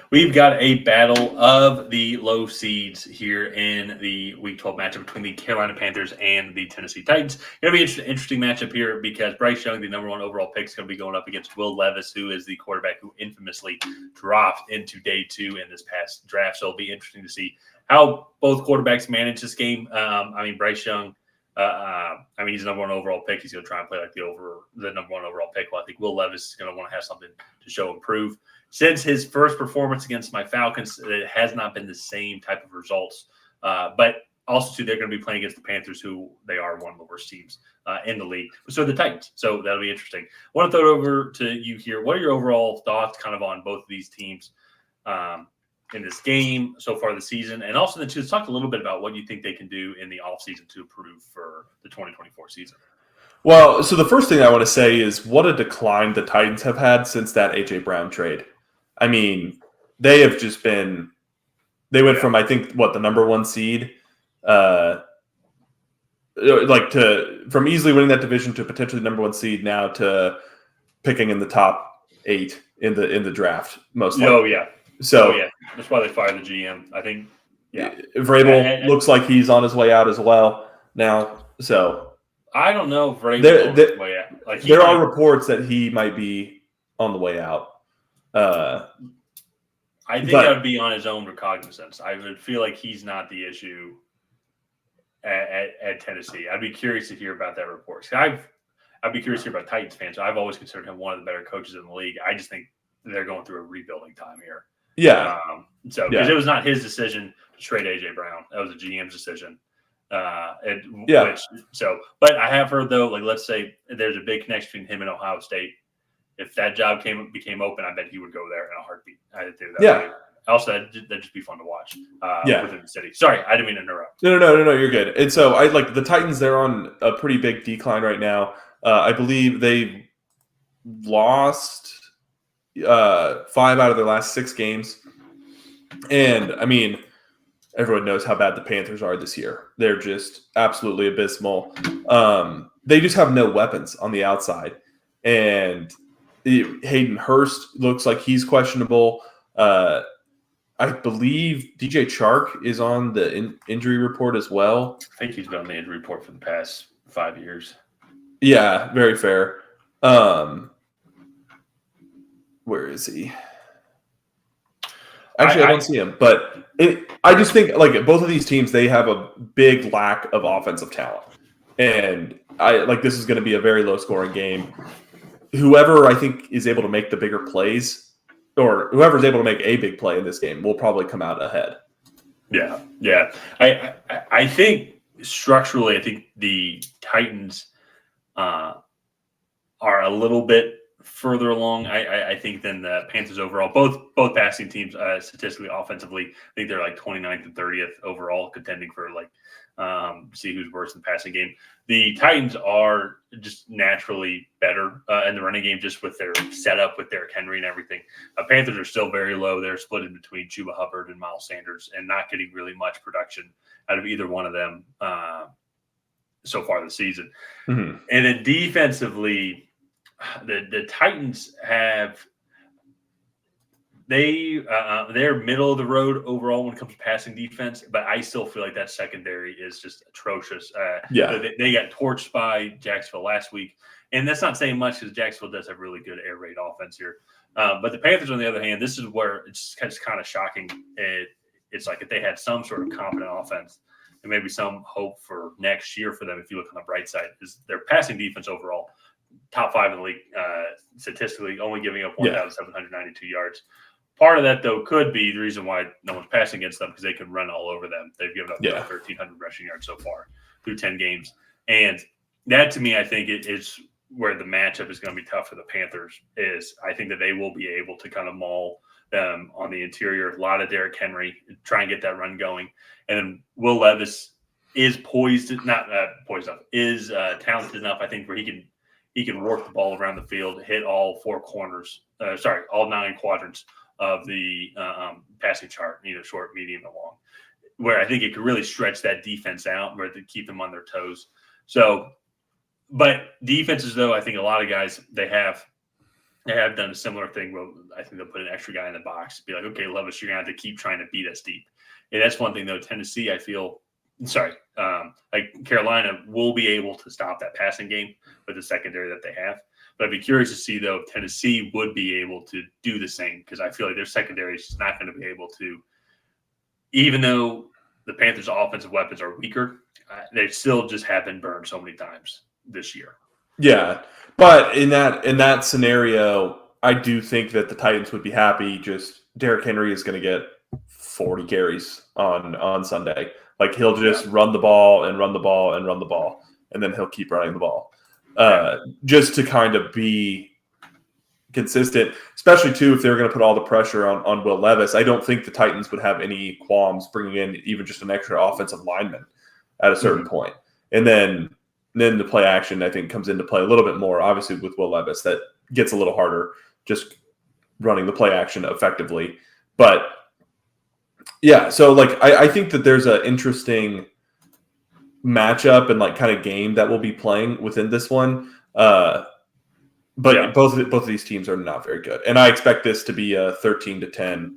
We've got a battle of the low seeds here in the Week 12 matchup between the Carolina Panthers and the Tennessee Titans. Going to be an interesting matchup here because Bryce Young, the number one overall pick, is going to be going up against Will Levis, who is the quarterback who infamously dropped into day 2 in this past draft. So it'll be interesting to see how both quarterbacks manage this game. Bryce Young, he's the number one overall pick. He's going to try and play like the number one overall pick. Well, I think Will Levis is going to want to have something to show and prove. Since his first performance against my Falcons, it has not been the same type of results. But also, too, they're going to be playing against the Panthers, who they are one of the worst teams in the league. So the Titans. So that'll be interesting. I want to throw it over to you here. What are your overall thoughts kind of on both of these teams in this game so far this season? And also, let's talk a little bit about what you think they can do in the offseason to improve for the 2024 season. Well, so the first thing I want to say is what a decline the Titans have had since that A.J. Brown trade. I mean, they have just been – they went from, I think, the number one seed from easily winning that division to potentially number one seed now to picking in the top 8 in the draft, most likely. Oh, yeah. So, that's why they fired the GM, I think. Yeah. Vrabel looks like he's on his way out as well now. So I don't know if Vrabel's on his way out. There are reports that he might be on the way out. I think that would be on his own recognizance. I would feel like he's not the issue at Tennessee. I'd be curious to hear about that report. I'd be curious to hear about Titans fans. I've always considered him one of the better coaches in the league. I just think they're going through a rebuilding time here. Yeah. Because it was not his decision to trade A.J. Brown. That was a GM's decision. But I have heard, though, let's say there's a big connection between him and Ohio State. If that job became open, I bet he would go there in a heartbeat. I did that. Yeah. Also, that'd just be fun to watch. Within the city. Sorry, I didn't mean to interrupt. No, you're good. And so I like the Titans. They're on a pretty big decline right now. I believe they lost 5 out of their last 6 games, and I mean, everyone knows how bad the Panthers are this year. They're just absolutely abysmal. They just have no weapons on the outside, and Hayden Hurst looks like he's questionable. I believe DJ Chark is on the injury report as well. I think he's been on the injury report for the past 5 years. Yeah, very fair. Where is he? Actually, I don't see him. But I just think both of these teams, they have a big lack of offensive talent. And this is going to be a very low-scoring game. Whoever I think is able to make the bigger plays, or whoever's able to make a big play in this game, will probably come out ahead. Yeah. I think structurally, I think the Titans are a little bit further along, I think, than the Panthers overall. Both passing teams, statistically, offensively, I think they're 29th and 30th overall, contending for see who's worse in the passing game. The Titans are just naturally better in the running game, just with their setup with Derrick Henry and everything. Panthers are still very low. They're split in between Chuba Hubbard and Miles Sanders, and not getting really much production out of either one of them so far this season. Mm-hmm. And then defensively, the Titans have they're middle of the road overall when it comes to passing defense, but I still feel like that secondary is just atrocious. They got torched by Jacksonville last week, and that's not saying much because Jacksonville does have really good air raid offense here. But the Panthers, on the other hand, this is where it's kind of shocking. It's like if they had some sort of competent offense, and maybe some hope for next year for them. If you look on the bright side, is their passing defense overall top 5 in the league statistically, only giving up 1,792 yards. Part of that, though, could be the reason why no one's passing against them, because they can run all over them. They've given up 1,300 rushing yards so far through 10 games. And that, to me, I think it is where the matchup is going to be tough for the Panthers. Is I think that they will be able to kind of maul them on the interior. A lot of Derrick Henry, try and get that run going. And then Will Levis is talented enough, I think, where he can work the ball around the field, hit all 4 corners, all 9 quadrants of the passing chart, short, medium, and long, where I think it could really stretch that defense out, where to keep them on their toes. So, but defenses, though, I think a lot of guys, they have They have done a similar thing where I think they'll put an extra guy in the box, be like, okay, Levis, you're going to have to keep trying to beat us deep. And that's one thing, though. Tennessee, I feel, like Carolina will be able to stop that passing game with the secondary that they have. But I'd be curious to see, though, if Tennessee would be able to do the same, because I feel like their secondary is just not going to be able to, even though the Panthers' offensive weapons are weaker, they still just have been burned so many times this year. Yeah, but in that scenario, I do think that the Titans would be happy. Just Derrick Henry is going to get 40 carries on Sunday. Like he'll just run the ball and run the ball and run the ball, and then he'll keep running the ball, just to kind of be consistent. Especially too, if they're going to put all the pressure on Will Levis, I don't think the Titans would have any qualms bringing in even just an extra offensive lineman at a certain point, and then the play action, I think, comes into play a little bit more. Obviously, with Will Levis, that gets a little harder just running the play action effectively. But yeah, so like I think that there's an interesting matchup and like kind of game that we'll be playing within this one. But both of these teams are not very good, and I expect this to be a 13-10,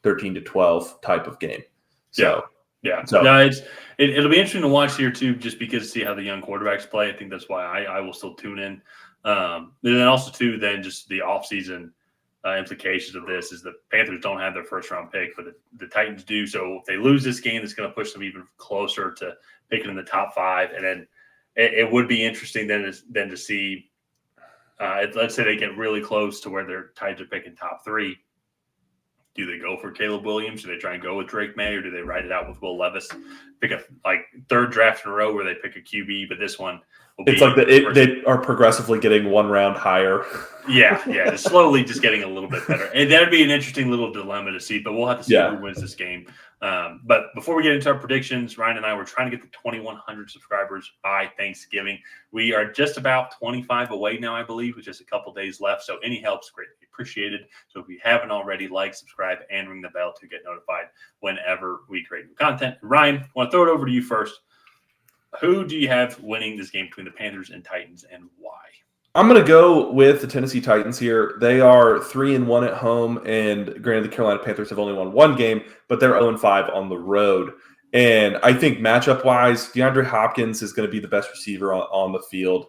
13-12 type of game. So. Yeah. So no, it'll be interesting to watch here too, just because to see how the young quarterbacks play. I think that's why I will still tune in. And then also too, then just the offseason implications of this is the Panthers don't have their first round pick, but the Titans do. So if they lose this game, it's going to push them even closer to picking in the top 5. And then it would be interesting then to see. Let's say they get really close to where their Titans are picking top 3. Do they go for Caleb Williams? Do they try and go with Drake May, or do they ride it out with Will Levis? Pick a third draft in a row where they pick a QB, but this one will be. It's like they are progressively getting one round higher. Yeah, just slowly just getting a little bit better. And that'd be an interesting little dilemma to see, but we'll have to see who wins this game. But before we get into our predictions, Ryan and I were trying to get to 2,100 subscribers by Thanksgiving. We are just about 25 away now, I believe, with just a couple days left. So any help is greatly appreciated. So if you haven't already, like, subscribe, and ring the bell to get notified whenever we create new content. Ryan, I want to throw it over to you first. Who do you have winning this game between the Panthers and Titans, and why? I'm going to go with the Tennessee Titans here. They are 3-1 at home, and granted, the Carolina Panthers have only won one game, but they're 0-5 on the road. And I think matchup-wise, DeAndre Hopkins is going to be the best receiver on the field.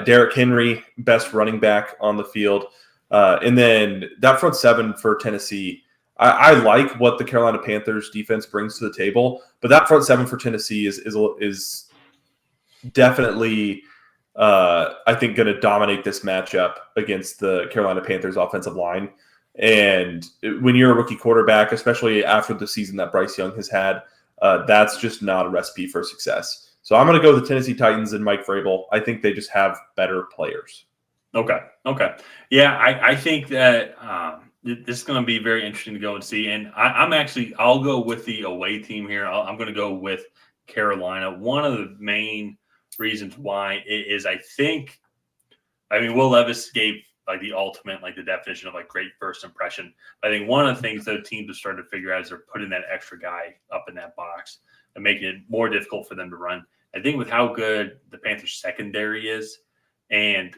Derrick Henry, best running back on the field. And then that front seven for Tennessee, I like what the Carolina Panthers defense brings to the table, but that front seven for Tennessee is definitely – I think going to dominate this matchup against the Carolina Panthers offensive line. And when you're a rookie quarterback, especially after the season that Bryce Young has had, that's just not a recipe for success. So I'm going to go with the Tennessee Titans and Mike Vrabel. I think they just have better players. Okay. Yeah, I think that this is going to be very interesting to go and see. And I'll go with the away team here. I'm going to go with Carolina. One of the main reasons why is Will Levis gave the ultimate, the definition of great first impression. I think one of the things that teams are starting to figure out is they're putting that extra guy up in that box and making it more difficult for them to run. I think with how good the Panthers secondary is, and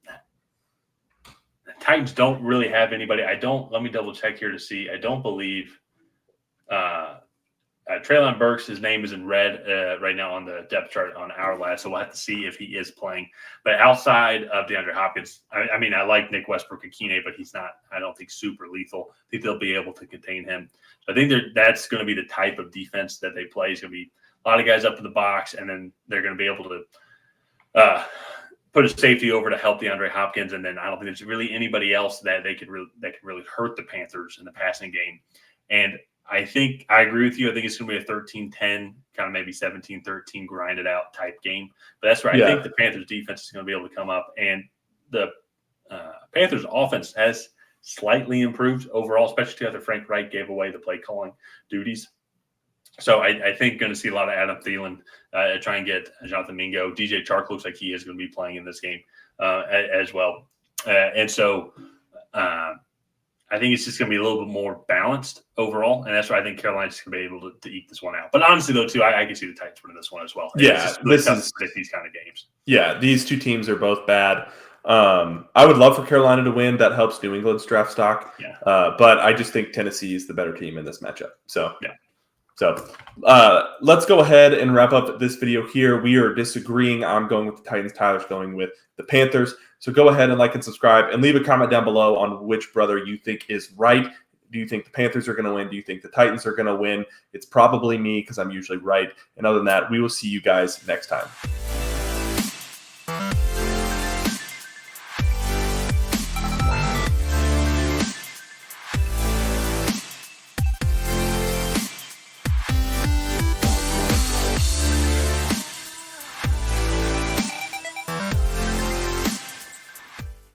the Titans don't really have anybody. Let me double check here to see. I don't believe Treylon Burks, his name is in red right now on the depth chart on our last, so we'll have to see if he is playing. But outside of DeAndre Hopkins, I like Nick Westbrook-Akine, but he's not, I don't think, super lethal. I think they'll be able to contain him. So I think that's going to be the type of defense that they play. It's going to be a lot of guys up in the box, and then they're going to be able to put a safety over to help DeAndre Hopkins, and then I don't think there's really anybody else that could really hurt the Panthers in the passing game. And I think I agree with you. I think it's going to be a 13-10, kind of maybe 17-13 grinded out type game. But that's where I think the Panthers defense is going to be able to come up. And the Panthers offense has slightly improved overall, especially after Frank Reich gave away the play calling duties. So I think going to see a lot of Adam Thielen try and get Jonathan Mingo. DJ Chark looks like he is going to be playing in this game as well. And so I think it's just going to be a little bit more balanced overall, and that's why I think Carolina's just going to be able to eke this one out. But honestly, though, too, I can see the Titans winning this one as well. Yeah, it's just really tough to predict these kind of games. Yeah, these two teams are both bad. I would love for Carolina to win. That helps New England's draft stock. Yeah. But I just think Tennessee is the better team in this matchup. So, Yeah. So let's go ahead and wrap up this video here. We are disagreeing. I'm going with the Titans. Tyler's going with the Panthers. So go ahead and like and subscribe and leave a comment down below on which brother you think is right. Do you think the Panthers are going to win? Do you think the Titans are going to win? It's probably me because I'm usually right. And other than that, we will see you guys next time.